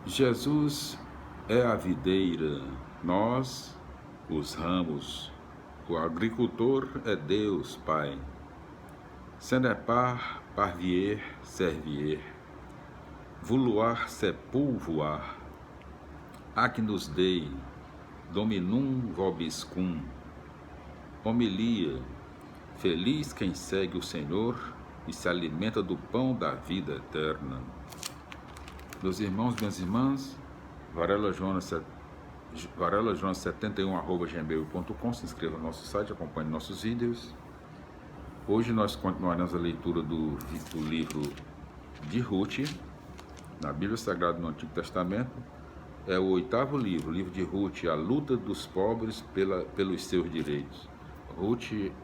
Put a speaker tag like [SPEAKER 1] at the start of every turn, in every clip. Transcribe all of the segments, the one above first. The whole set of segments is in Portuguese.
[SPEAKER 1] Jesus é a videira, nós, os ramos. O agricultor é Deus, Pai. Ce n'est pas parvier, servier. Vouloir, c'est pouvoir. Agnus Dei, Dominum vobiscum. Homilia. Feliz quem segue o Senhor e se alimenta do pão da vida eterna. Meus irmãos, minhas irmãs, varelajonas71@gmail.com. Se inscreva no nosso site, acompanhe nossos vídeos. Hoje nós continuaremos a leitura do livro de Ruth, na Bíblia Sagrada no Antigo Testamento. É o 8º livro, o livro de Ruth, a luta dos pobres pelos seus direitos. O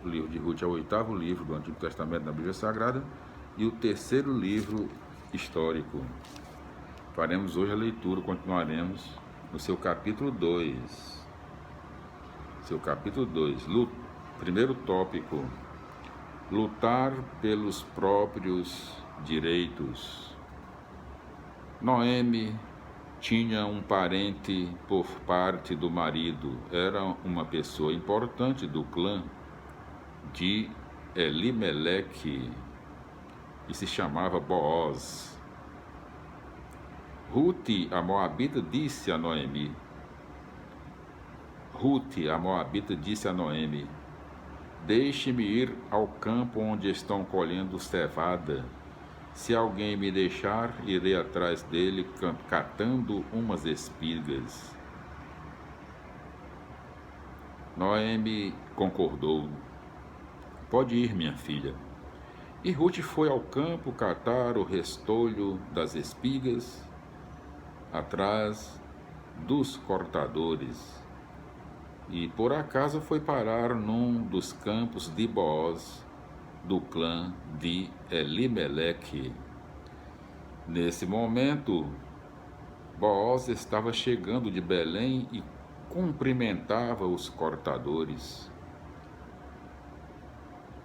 [SPEAKER 1] livro de Ruth é o 8º livro do Antigo Testamento na Bíblia Sagrada e o 3º livro histórico. Faremos hoje a leitura, continuaremos no seu capítulo 2. Primeiro tópico: lutar pelos próprios direitos. Noemi tinha um parente por parte do marido. Era uma pessoa importante do clã de Elimeleque e se chamava Booz. Ruth, a Moabita, disse a Noemi: deixe-me ir ao campo onde estão colhendo cevada. Se alguém me deixar, irei atrás dele catando umas espigas. Noemi concordou. Pode ir, minha filha. E Ruth foi ao campo catar o restolho das espigas atrás dos cortadores. E por acaso foi parar num dos campos de Booz, do clã de Elimeleque. Nesse momento, Booz estava chegando de Belém e cumprimentava os cortadores.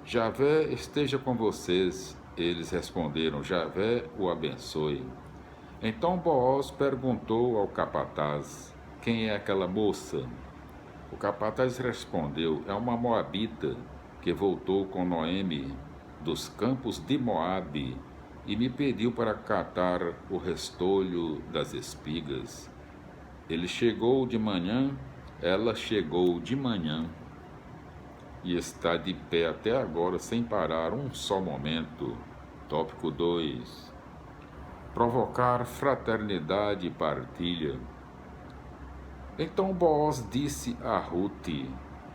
[SPEAKER 1] Javé esteja com vocês, eles responderam. Javé o abençoe. Então Booz perguntou ao capataz: quem é aquela moça? O capataz respondeu: é uma moabita que voltou com Noemi dos campos de Moabe e me pediu para catar o restolho das espigas. Ela chegou de manhã e está de pé até agora sem parar um só momento. Tópico 2. Provocar fraternidade e partilha. Então Booz disse a Ruth: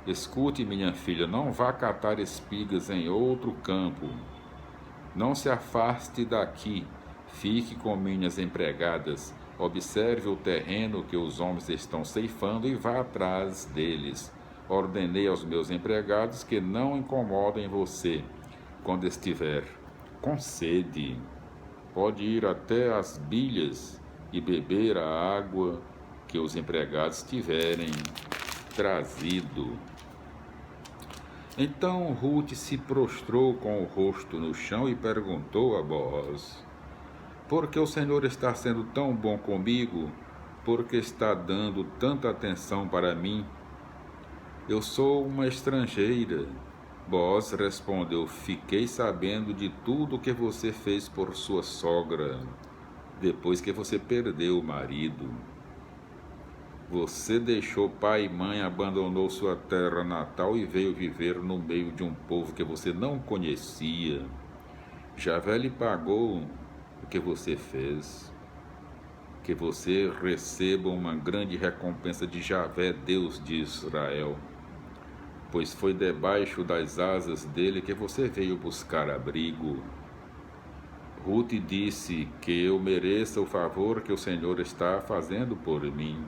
[SPEAKER 1] escute, minha filha, não vá catar espigas em outro campo. Não se afaste daqui, fique com minhas empregadas, observe o terreno que os homens estão ceifando e vá atrás deles. Ordenei aos meus empregados que não incomodem você quando estiver com sede. Pode ir até as bilhas e beber a água que os empregados tiverem trazido. Então Ruth se prostrou com o rosto no chão e perguntou a Booz: por que o Senhor está sendo tão bom comigo? Por que está dando tanta atenção para mim? Eu sou uma estrangeira. Booz respondeu: fiquei sabendo de tudo o que você fez por sua sogra, depois que você perdeu o marido. Você deixou pai e mãe, abandonou sua terra natal e veio viver no meio de um povo que você não conhecia. Javé lhe pagou o que você fez. Que você receba uma grande recompensa de Javé, Deus de Israel, pois foi debaixo das asas dele que você veio buscar abrigo. Ruth disse que eu mereça o favor que o Senhor está fazendo por mim.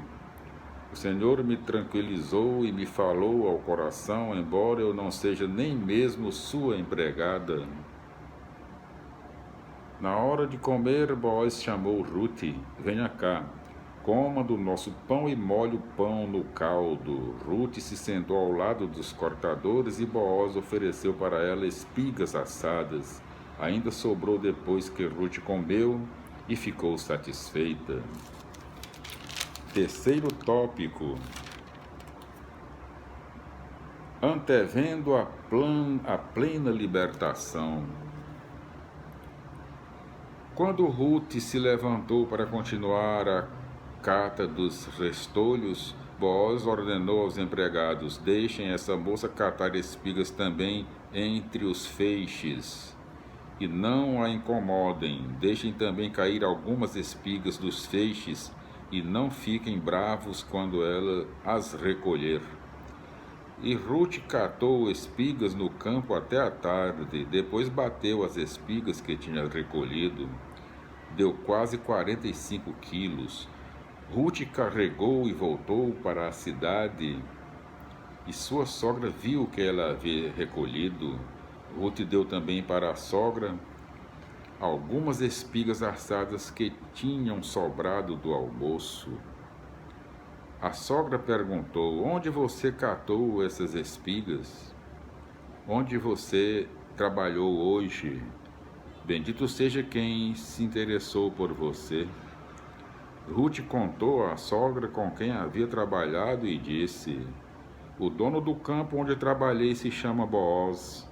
[SPEAKER 1] O Senhor me tranquilizou e me falou ao coração, embora eu não seja nem mesmo sua empregada. Na hora de comer, Booz chamou Ruth: venha cá, coma do nosso pão e molhe o pão no caldo. Ruth se sentou ao lado dos cortadores e Booz ofereceu para ela espigas assadas. Ainda sobrou depois que Ruth comeu e ficou satisfeita. Terceiro tópico: antevendo a plena libertação. Quando Ruth se levantou para continuar a cata dos restolhos, Boaz ordenou aos empregados: deixem essa moça catar espigas também entre os feixes, e não a incomodem. Deixem também cair algumas espigas dos feixes, e não fiquem bravos quando ela as recolher. E Ruth catou espigas no campo até a tarde, depois bateu as espigas que tinha recolhido. Deu quase 45 quilos. Ruth carregou e voltou para a cidade, e sua sogra viu que ela havia recolhido. Ruth deu também para a sogra algumas espigas assadas que tinham sobrado do almoço. A sogra perguntou: onde você catou essas espigas? Onde você trabalhou hoje? Bendito seja quem se interessou por você. Ruth contou à sogra com quem havia trabalhado e disse: o dono do campo onde trabalhei se chama Boaz.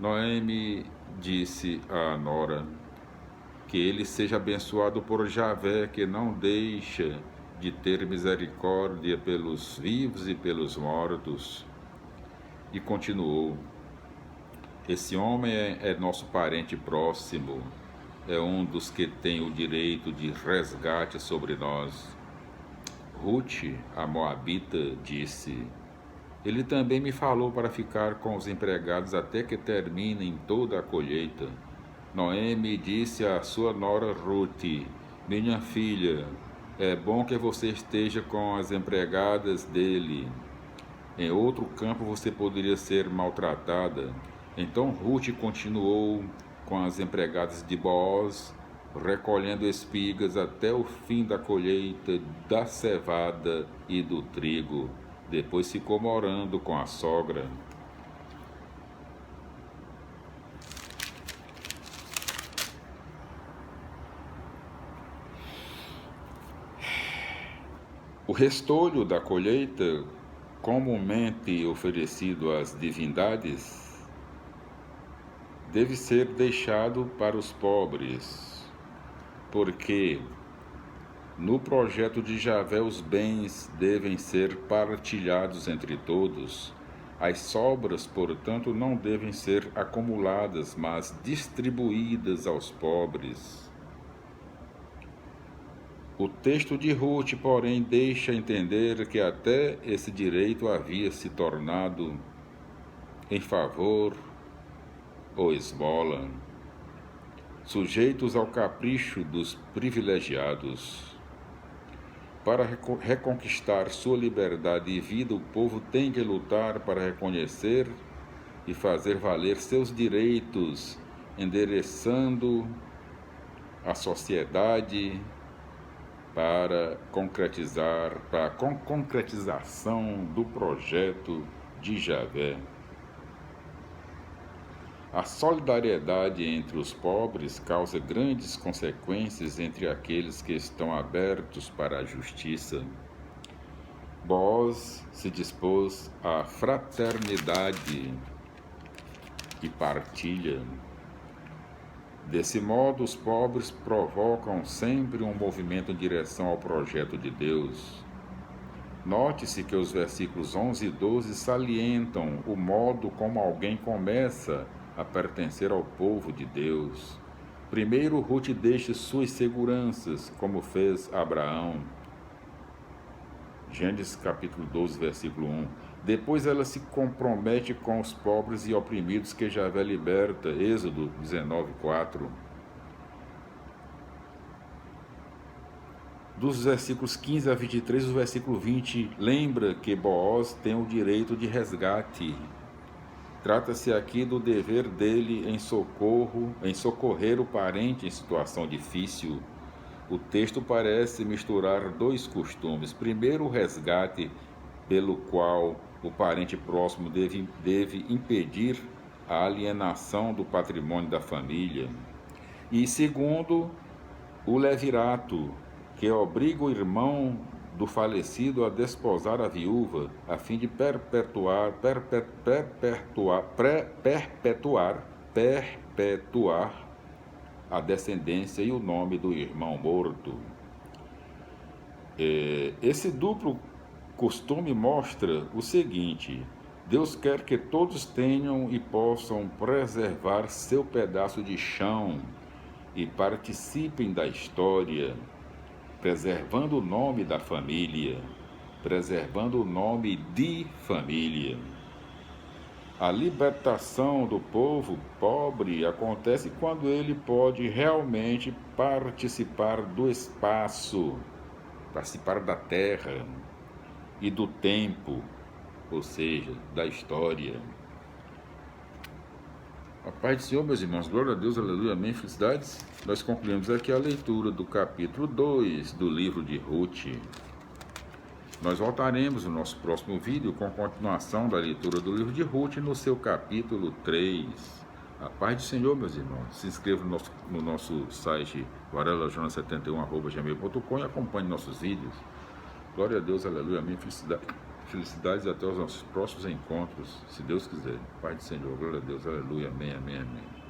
[SPEAKER 1] Noemi disse à nora: que ele seja abençoado por Javé, que não deixa de ter misericórdia pelos vivos e pelos mortos. E continuou: esse homem é nosso parente próximo, é um dos que tem o direito de resgate sobre nós. Ruth, a moabita, disse: ele também me falou para ficar com os empregados até que terminem toda a colheita. Noemi disse à sua nora Ruth: minha filha, é bom que você esteja com as empregadas dele. Em outro campo você poderia ser maltratada. Então Ruth continuou com as empregadas de Boaz, recolhendo espigas até o fim da colheita da cevada e do trigo. Depois ficou morando com a sogra. O restolho da colheita, comumente oferecido às divindades, deve ser deixado para os pobres, porque no projeto de Javé os bens devem ser partilhados entre todos. As sobras, portanto, não devem ser acumuladas, mas distribuídas aos pobres. O texto de Ruth, porém, deixa entender que até esse direito havia se tornado em favor ou esmola, sujeitos ao capricho dos privilegiados. Para reconquistar sua liberdade e vida, o povo tem que lutar para reconhecer e fazer valer seus direitos, endereçando a sociedade para a concretização do projeto de Javé. A solidariedade entre os pobres causa grandes consequências entre aqueles que estão abertos para a justiça. Boaz se dispôs à fraternidade e partilha. Desse modo, os pobres provocam sempre um movimento em direção ao projeto de Deus. Note-se que os versículos 11 e 12 salientam o modo como alguém começa a pertencer ao povo de Deus. Primeiro, Ruth deixa suas seguranças, como fez Abraão. Gênesis capítulo 12, versículo 1. Depois ela se compromete com os pobres e oprimidos que Javé liberta. Êxodo 19, 4. Dos versículos 15 a 23, o versículo 20 lembra que Boaz tem o direito de resgate. Trata-se aqui do dever dele em socorrer o parente em situação difícil. O texto parece misturar dois costumes. Primeiro, o resgate, pelo qual o parente próximo deve impedir a alienação do patrimônio da família. E segundo, o levirato, que obriga o irmão do falecido a desposar a viúva, a fim de perpetuar a descendência e o nome do irmão morto. Esse duplo costume mostra o seguinte: Deus quer que todos tenham e possam preservar seu pedaço de chão e participem da história, preservando o nome da família, preservando o nome de família. A libertação do povo pobre acontece quando ele pode realmente participar do espaço, participar da terra e do tempo, ou seja, da história. A paz do Senhor, meus irmãos, glória a Deus, aleluia, amém, felicidades. Nós concluímos aqui a leitura do capítulo 2 do livro de Ruth. Nós voltaremos no nosso próximo vídeo com a continuação da leitura do livro de Ruth no seu capítulo 3. A paz do Senhor, meus irmãos. Se inscreva no nosso site varelajornal71@gmail.com e acompanhe nossos vídeos. Glória a Deus, aleluia, amém, felicidades e até os nossos próximos encontros, se Deus quiser. Paz do Senhor, glória a Deus, aleluia, amém, amém, amém.